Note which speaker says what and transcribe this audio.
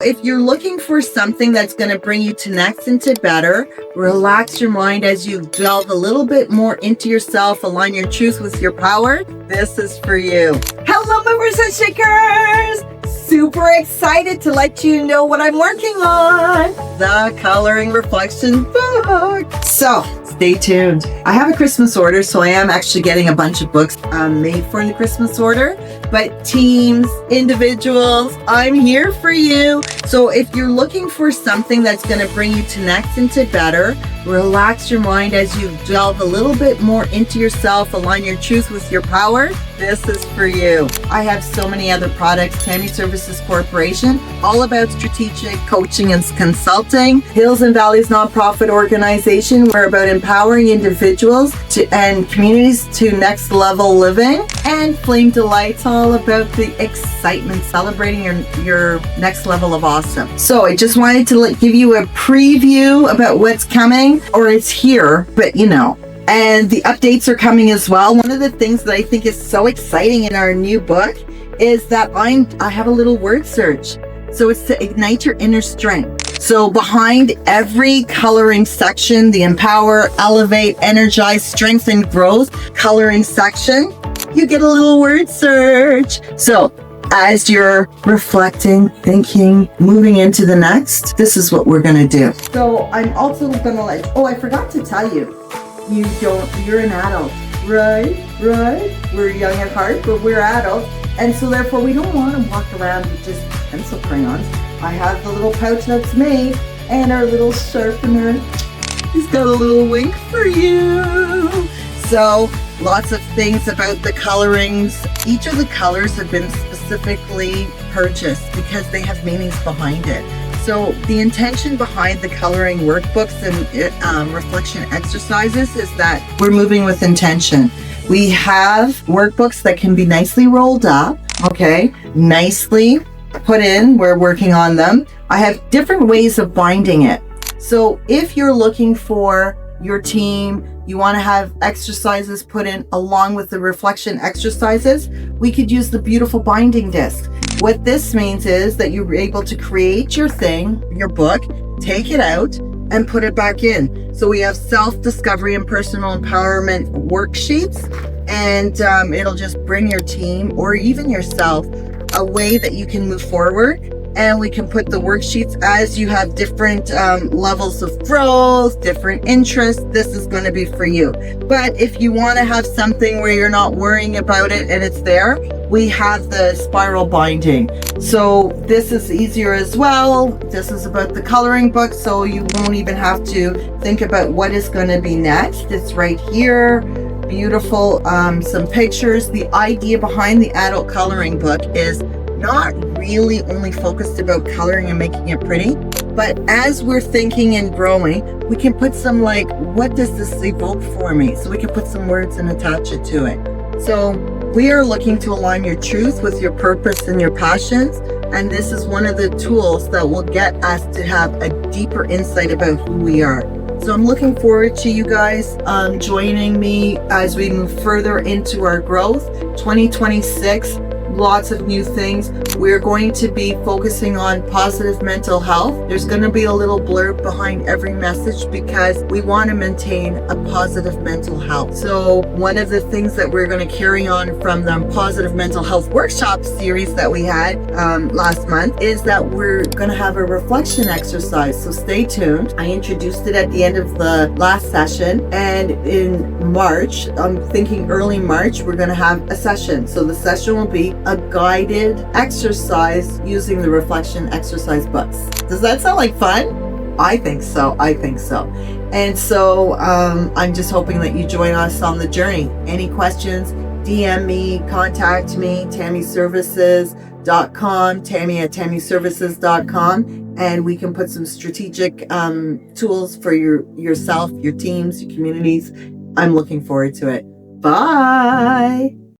Speaker 1: if you're looking for something that's going to bring you to next and to better, relax your mind as you delve a little bit more into yourself, align your truth with your power, this is for you. Hello, movers and shakers! Super excited to let you know what I'm working on. The Coloring Reflection book. So stay tuned. I have a Christmas order, so I am actually getting a bunch of books made for the Christmas order. But teams, individuals, I'm here for you. So if you're looking for something that's going to bring you to next and to better, relax your mind as you delve a little bit more into yourself, align your truth with your power, this is for you. I have so many other products. Tammy Services Corporation, all about strategic coaching and consulting. Hills and Valleys Nonprofit Organization, we're about empowering individuals and communities to next level living. And Flame Delight's all about the excitement, celebrating your next level of awesome. So I just wanted to give you a preview about what's coming, or it's here, but you know. And the updates are coming as well. One of the things that I think is so exciting in our new book is that I have a little word search. So it's to ignite your inner strength. So behind every coloring section, the Empower, Elevate, Energize, Strengthen, Growth coloring section, you get a little word search. So as you're reflecting, thinking, moving into the next, this is what we're going to do. So I'm also going to I forgot to tell you, you're an adult, right? We're young at heart, but we're adults. And so therefore we don't want to walk around with just pencil crayons. I have the little pouch that's made and our little sharpener. He's got a little wink for you. So lots of things about the colorings. Each of the colors have been specifically purchased because they have meanings behind it. So the intention behind the coloring workbooks and reflection exercises is that we're moving with intention. We have workbooks that can be nicely rolled up, okay, nicely put in. We're working on them. I have different ways of binding it. So if you're looking for your team, you want to have exercises put in along with the reflection exercises, we could use the beautiful binding disc. What this means is that you're able to create your thing, your book, take it out and put it back in. So we have self-discovery and personal empowerment worksheets, and it'll just bring your team or even yourself a way that you can move forward. And we can put the worksheets as you have different levels of growth, different interests. This is going to be for you. But if you want to have something where you're not worrying about it and it's there, we have the spiral binding. So this is easier as well. This is about the coloring book, so you won't even have to think about what is going to be next. It's right here. Beautiful, some pictures. The idea behind the adult coloring book is not really only focused about coloring and making it pretty, but as we're thinking and growing, we can put some what does this evoke for me? So we can put some words and attach it to it. So we are looking to align your truth with your purpose and your passions, and this is one of the tools that will get us to have a deeper insight about who we are. So I'm looking forward to you guys joining me as we move further into our growth. 2026, lots of new things. We're going to be focusing on positive mental health. There's going to be a little blurb behind every message because we want to maintain a positive mental health. So one of the things that we're going to carry on from the positive mental health workshop series that we had last month is that we're going to have a reflection exercise. So stay tuned. I introduced it at the end of the last session, and in March, I'm thinking early March, we're going to have a session. So the session will be a guided exercise using the reflection exercise books. Does that sound like fun? I think so. And so I'm just hoping that you join us on the journey. Any questions, DM me, contact me, tammyservices.com, tammy@tammyservices.com, and we can put some strategic tools for yourself, your teams, your communities. I'm looking forward to it. Bye.